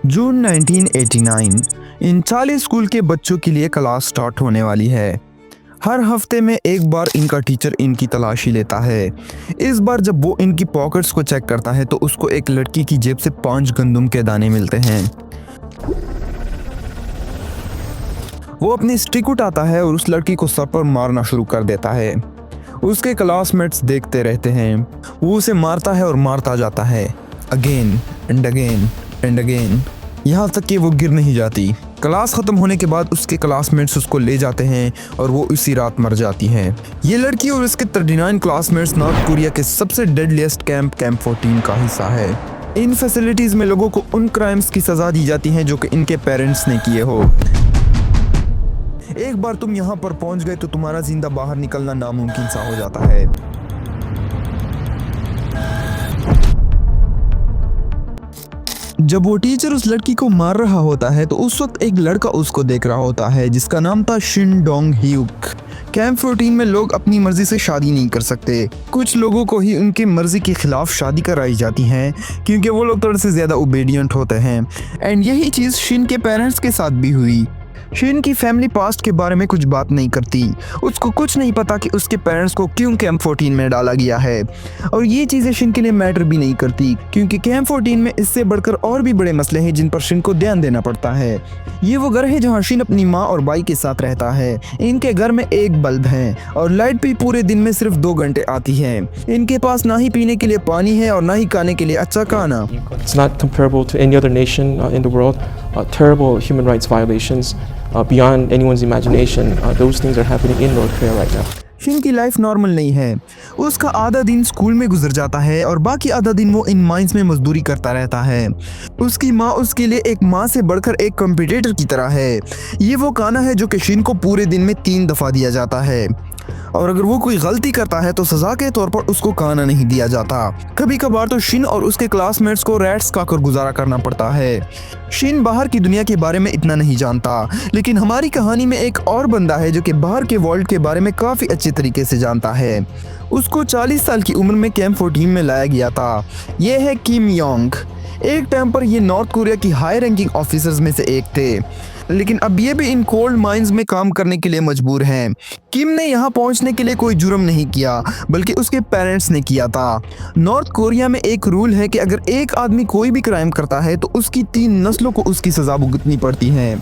जून 1989 इन 40 school के बच्चों के लिए क्लास स्टार्ट होने वाली है। हर हफ्ते में एक बार इनका टीचर इनकी तलाशी लेता है। इस बार जब वो इनकी पॉकेट्स को चेक करता है तो उसको एक लड़की की जेब से 5 गंदम के दाने मिलते हैं। वो अपनी स्टिक उठाता है और उस लड़की को सर पर मारना शुरू कर देता है। उसके क्लासमेट्स देखते रहते हैं। वो उसे मारता है और मारता जाता है, again and again and again, यहाँ तक कि वो गिर नहीं जाती। क्लास खत्म होने के बाद उसके क्लासमेट्स उसको ले जाते हैं और वो उसी रात मर जाती है। ये लड़की और उसके 39 क्लासमेट्स नॉर्थ कोरिया के सबसे डेडलीस्ट कैंप 14 का हिस्सा है। इन फैसिलिटीज में लोगों को उन क्राइम्स की सजा दी जाती है जो कि इनके पेरेंट्स ने किए हो। एक बार तुम यहाँ पर पहुंच गए तो तुम्हारा जिंदा बाहर निकलना नामुमकिन सा हो जाता है। जब वो टीचर उस लड़की को मार रहा होता है तो उस वक्त एक लड़का उसको देख रहा होता है जिसका नाम था शिन डोंग ह्यूक। कैंप 14 में लोग अपनी मर्जी से शादी नहीं कर सकते। कुछ लोगों को ही उनकी मर्जी के खिलाफ शादी कराई जाती है क्योंकि वो लोग थोड़े से ज्यादा ओबीडियंट होते हैं। एंड यही चीज शिन के पेरेंट्स के साथ भी हुई। शिन की फैमिली पास्ट के बारे में कुछ बात नहीं करती। उसको कुछ नहीं पता कि उसके पेरेंट्स को क्यों कैंप 14 में डाला गया है, और ये चीज़ें शिन के लिए मैटर भी नहीं करती क्योंकि कैंप 14 में इससे बढ़कर और भी बड़े मसले हैं जिन पर शिन को ध्यान देना पड़ता है। ये वो घर है जहाँ शिन अपनी माँ और भाई के साथ रहता है। इनके घर में एक बल्ब है और लाइट भी पूरे दिन में सिर्फ 2 घंटे आती है। इनके पास ना ही पीने के लिए पानी है और ना ही खाने के लिए अच्छा खाना। It's not comparable to any other nation in the world. Terrible human rights violations beyond anyone's imagination. Those things are happening in North Korea right now. Shin की लाइफ नॉर्मल नहीं है। उसका आधा दिन स्कूल में गुजर जाता है और बाकी आधा दिन वो इन माइंस में मजदूरी करता रहता है। उसकी माँ उसके लिए एक माँ से बढ़कर एक कंपटीटर की तरह है। ये वो खाना है जो कि शिन को पूरे दिन में 3 दफ़ा दिया जाता है, और अगर वो कोई गलती करता है तो सजा के तौर पर उसको खाना नहीं दिया जाता। कभी कभार तो शिन और उसके क्लासमेट्स को रैट्स खाकर गुजारा करना पड़ता है। शिन बाहर की दुनिया के बारे में इतना नहीं जानता, लेकिन हमारी कहानी में एक और बंदा है जो कि बाहर के वर्ल्ड के बारे में काफ़ी अच्छे तरीके से जानता है। उसको 40 साल की उम्र में कैंप 14 में लाया गया था। ये है किम योंग। एक टाइम पर ये नॉर्थ कोरिया की हाई रैंकिंग ऑफिसर्स में से एक थे, लेकिन अब ये भी इन कोल्ड माइंस में काम करने के लिए मजबूर हैं। किम ने यहाँ पहुँचने के लिए कोई जुर्म नहीं किया, बल्कि उसके पेरेंट्स ने किया था। नॉर्थ कोरिया में एक रूल है कि अगर एक आदमी कोई भी क्राइम करता है तो उसकी 3 नस्लों को उसकी सजा भुगतनी पड़ती है।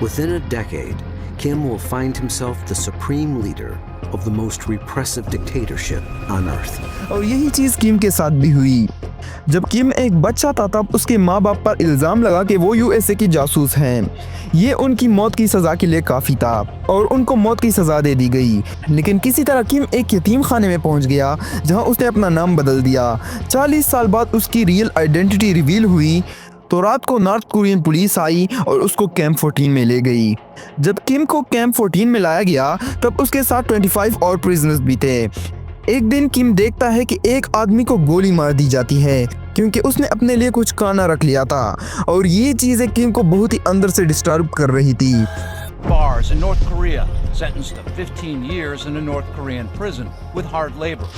Within a decade, Kim will find himself the supreme leader of the most repressive dictatorship on earth. और यही चीज किम के साथ भी हुई। जब किम एक बच्चा था तब उसके माँ बाप पर इल्जाम लगा कि वो यूएसए की जासूस हैं। ये उनकी मौत की सजा के लिए काफी था और उनको मौत की सजा दे दी गई। लेकिन किसी तरह किम एक यतीम खाने में पहुंच गया जहां उसने अपना नाम बदल दिया। 40 साल बाद उसकी रियल आइडेंटिटी रिवील हुई तो रात को नॉर्थ कोरियन पुलिस आई और उसको कैंप 14 में ले गई। जब किम को कैंप 14 में लाया गया तब उसके साथ 25 और प्रिजनर्स भी थे। एक दिन किम देखता है कि एक आदमी को गोली मार दी जाती है क्योंकि उसने अपने लिए कुछ खाना रख लिया था, और ये चीजें किम को बहुत ही अंदर से डिस्टर्ब कर रही थी। Bars in North Korea, sentenced to 15 years in a North Korean prison with hard labor.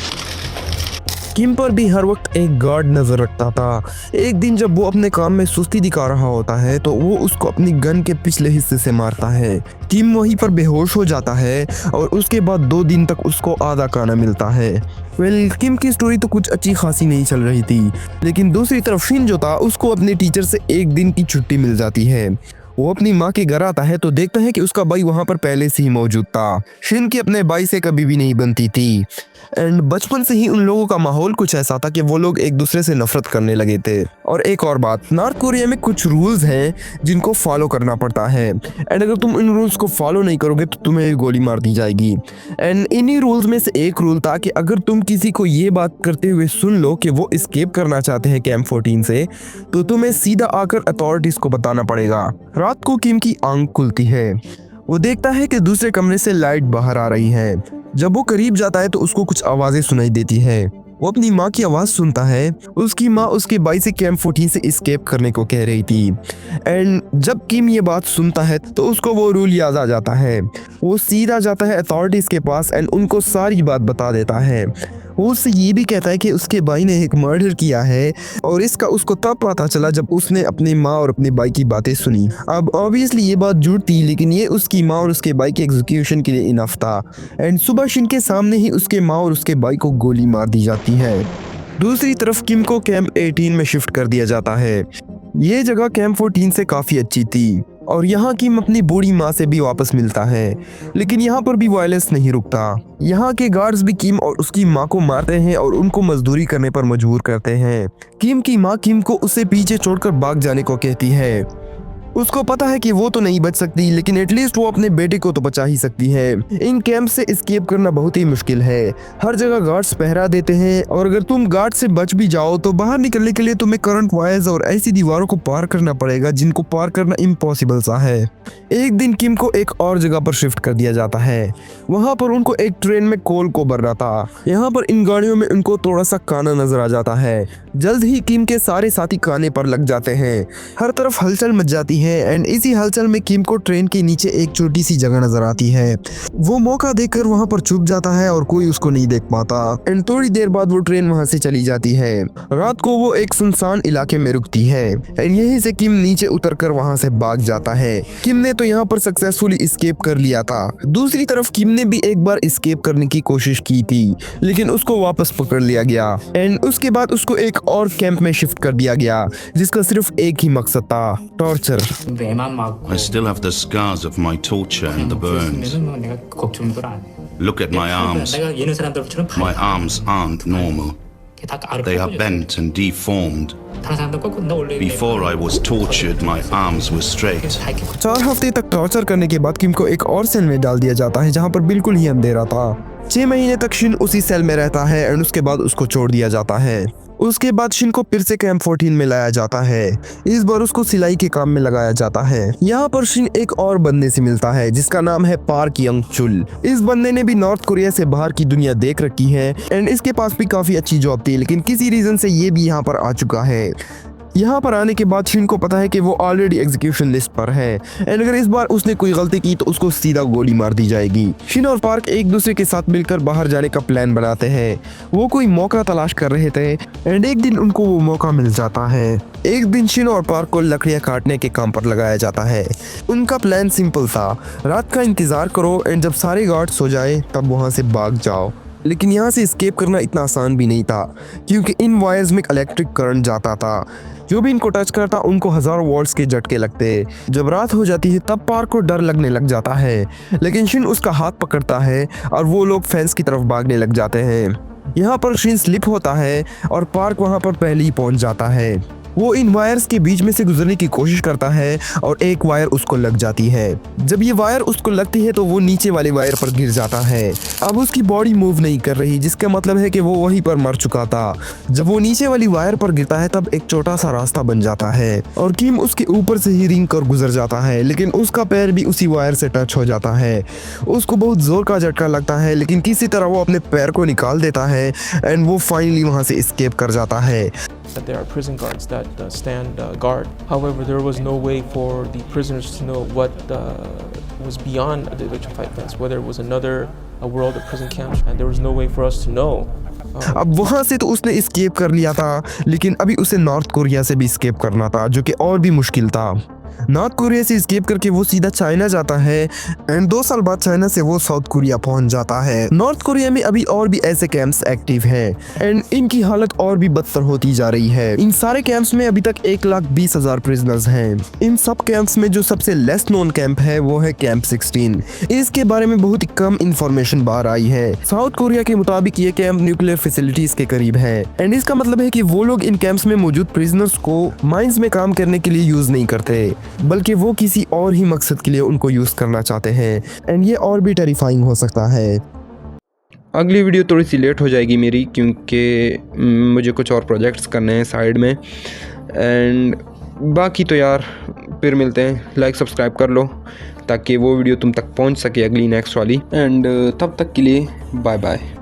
किम पर भी हर वक्त एक गार्ड नजर रखता था। एक दिन जब वो अपने काम में सुस्ती दिखा रहा होता है तो वो उसको अपनी गन के पिछले हिस्से से मारता है। किम वहीं पर बेहोश हो जाता है और उसके बाद 2 दिन तक उसको आधा खाना मिलता है। किम की स्टोरी तो कुछ अच्छी खासी नहीं चल रही थी, लेकिन दूसरी तरफ शिन जो था उसको अपने टीचर से 1 दिन की छुट्टी मिल जाती है। वो अपनी माँ के घर आता है तो देखता है कि उसका भाई वहाँ पर पहले से ही मौजूद था। शिन की अपने भाई से कभी भी नहीं बनती थी, एंड बचपन से ही उन लोगों का माहौल कुछ ऐसा था कि वो लोग एक दूसरे से नफरत करने लगे थे। और एक और बात, नॉर्थ कोरिया में कुछ रूल्स हैं जिनको फॉलो करना पड़ता है, एंड अगर तुम इन रूल्स को फॉलो नहीं करोगे तो तुम्हें गोली मार दी जाएगी। एंड इन्हीं रूल्स में से एक रूल था कि अगर तुम किसी को ये बात करते हुए सुन लो कि वो एस्केप करना चाहते हैं कैंप 14 से, तो तुम्हें सीधा आकर अथॉरिटीज को बताना पड़ेगा। रात को किम की आंख खुलती है। वो देखता है कि दूसरे कमरे से लाइट बाहर आ रही है। जब वो करीब जाता है तो उसको कुछ आवाजें सुनाई देती है। वो अपनी माँ की आवाज सुनता है। उसकी माँ उसके भाई से कैंप 14 से एस्केप करने को कह रही थी। एंड जब किम ये बात सुनता है तो उसको वो रूल याद आ जाता है। वो सीधा जाता है अथॉरिटीज के पास एंड उनको सारी बात बता देता है। वो उससे ये भी कहता है कि उसके भाई ने एक मर्डर किया है और इसका उसको तब पता चला जब उसने अपनी माँ और अपने भाई की बातें सुनी। अब ऑब्वियसली ये बात झूठ थी, लेकिन ये उसकी माँ और उसके भाई के एग्जीक्यूशन के लिए इनफ था। एंड सुबह शिन के सामने ही उसके माँ और उसके भाई को गोली मार दी जाती है। दूसरी तरफ किम को कैंप 18 में शिफ्ट कर दिया जाता है। ये जगह कैंप 14 से काफ़ी अच्छी थी और यहाँ किम अपनी बूढ़ी माँ से भी वापस मिलता है, लेकिन यहाँ पर भी वायलेंस नहीं रुकता। यहाँ के गार्ड्स भी किम और उसकी माँ को मारते हैं और उनको मजदूरी करने पर मजबूर करते हैं। किम की माँ किम को उसे पीछे छोड़कर भाग जाने को कहती है। उसको पता है कि वो तो नहीं बच सकती, लेकिन एटलीस्ट वो अपने बेटे को तो बचा ही सकती है। इन कैंप से एस्केप करना बहुत ही मुश्किल है। हर जगह गार्ड्स पहरा देते हैं और अगर तुम गार्ड से बच भी जाओ तो बाहर निकलने के लिए तुम्हें करंट वायर्स और ऐसी दीवारों को पार करना पड़ेगा जिनको पार करना इम्पॉसिबल सा है। एक दिन किम को एक और जगह पर शिफ्ट कर दिया जाता है। वहाँ पर उनको एक ट्रेन में कोल को भरना था। यहाँ पर इन गाड़ियों में उनको थोड़ा सा खाना नजर आ जाता है। जल्द ही किम के सारे साथी खाने पर लग जाते हैं। हर तरफ हलचल मच जाती है एंड इसी हलचल में किम को ट्रेन के नीचे एक छोटी सी जगह नजर आती है। वो मौका देखकर वहाँ पर छुप जाता है और कोई उसको नहीं देख पाता एंड थोड़ी देर बाद वो ट्रेन वहाँ से चली जाती है। रात को वो एक सुनसान इलाके में रुकती है एंड यहीं से किम नीचे उतरकर वहाँ से भाग जाता है। किम ने तो यहाँ पर सक्सेसफुली एस्केप कर लिया था। दूसरी तरफ किम ने भी एक बार एस्केप करने की कोशिश की थी, लेकिन उसको वापस पकड़ लिया गया एंड उसके बाद उसको एक और कैंप में शिफ्ट कर दिया गया जिसका सिर्फ एक ही मकसद था, torture. I still have the scars of my torture and the burns. Look at my arms. My arms aren't normal. They are bent and deformed. Before I was tortured, my arms were straight. 4 हफ्ते तक torture करने के बाद किम को एक और cell में डाल दिया जाता है जहाँ पर बिल्कुल ही अंधेरा था। 6 महीने तक शिन उसी सेल में रहता है एंड उसके बाद उसको छोड़ दिया जाता है। उसके बाद शिन को फिर से कैंप 14 में लाया जाता है। इस बार उसको सिलाई के काम में लगाया जाता है। यहाँ पर शिन एक और बंदे से मिलता है जिसका नाम है पार्क यंग चुल। इस बंदे ने भी नॉर्थ कोरिया से बाहर की दुनिया देख रखी है एंड इसके पास भी काफी अच्छी जॉब थी, लेकिन किसी रीजन से ये भी यहाँ पर आ चुका है। यहाँ पर आने के बाद शिन को पता है कि वो ऑलरेडी एग्जीक्यूशन लिस्ट पर है एंड अगर इस बार उसने कोई गलती की तो उसको सीधा गोली मार दी जाएगी। शिन और पार्क एक दूसरे के साथ मिलकर बाहर जाने का प्लान बनाते हैं। वो कोई मौका तलाश कर रहे थे एंड एक दिन उनको वो मौका मिल जाता है। एक दिन शिन और पार्क को लकड़ियाँ काटने के काम पर लगाया जाता है। उनका प्लान सिंपल था, रात का इंतजार करो एंड जब सारे गार्ड सो जाए तब वहाँ से भाग जाओ। लेकिन यहाँ से एस्केप करना इतना आसान भी नहीं था क्योंकि इन वायर्स में इलेक्ट्रिक करंट जाता था। जो भी इनको टच करता उनको हजारों वॉल्ट्स के झटके लगते। जब रात हो जाती है तब पार्क को डर लगने लग जाता है, लेकिन शिन उसका हाथ पकड़ता है और वो लोग फेंस की तरफ भागने लग जाते हैं। यहाँ पर शिन स्लिप होता है और पार्क वहाँ पर पहले ही पहुँच जाता है। वो इन वायर्स के बीच में से गुजरने की कोशिश करता है और एक वायर उसको लग जाती है। जब ये वायर उसको लगती है तो वो नीचे वाले वायर पर गिर जाता है। अब उसकी बॉडी मूव नहीं कर रही, जिसका मतलब है कि वो वहीं पर मर चुका था। जब वो नीचे वाली वायर पर गिरता है तब एक छोटा सा रास्ता बन जाता है और किम उसके ऊपर से ही रिंग कर गुजर जाता है, लेकिन उसका पैर भी उसी वायर से टच हो जाता है। उसको बहुत जोर का झटका लगता है, लेकिन किसी तरह वो अपने पैर को निकाल देता है एंड वो फाइनली वहाँ से एस्केप कर जाता है। That there are prison guards that stand guard. However, there was no way for the prisoners to know what was beyond the electrified fence, whether it was another world of prison camps, and there was no way for us to know. अब वहाँ से तो उसने escape कर लिया था, लेकिन अभी उसे नॉर्थ कोरिया से भी एस्केप करना था, जो कि और भी मुश्किल था। नॉर्थ कोरिया से एस्केप करके वो सीधा चाइना जाता है एंड 2 साल बाद चाइना से वो साउथ कोरिया पहुंच जाता है। नॉर्थ कोरिया में अभी और भी ऐसे कैंप्स एक्टिव हैं एंड इनकी हालत और भी बदतर होती जा रही है। इन सारे कैंप्स में अभी तक 1,20,000 प्रिजनर्स हैं। इन सब कैंप्स में जो सबसे लेस नोन कैंप है वो है कैंप 16। इसके बारे में बहुत ही कम इंफॉर्मेशन बाहर आई है। साउथ कोरिया के मुताबिक ये कैंप न्यूक्लियर फैसिलिटीज के करीब है एंड इसका मतलब है कि वो लोग इन कैंप्स में मौजूद प्रिजनर्स को माइंस में काम करने के लिए यूज नहीं करते, बल्कि वो किसी और ही मकसद के लिए उनको यूज करना चाहते हैं एंड ये और भी टेरिफाइंग हो सकता है। अगली वीडियो थोड़ी सी लेट हो जाएगी मेरी, क्योंकि मुझे कुछ और प्रोजेक्ट्स करने हैं साइड में एंड बाकी तो यार फिर मिलते हैं। लाइक सब्सक्राइब कर लो ताकि वो वीडियो तुम तक पहुंच सके अगली नेक्स्ट वाली एंड तब तक के लिए बाय बाय।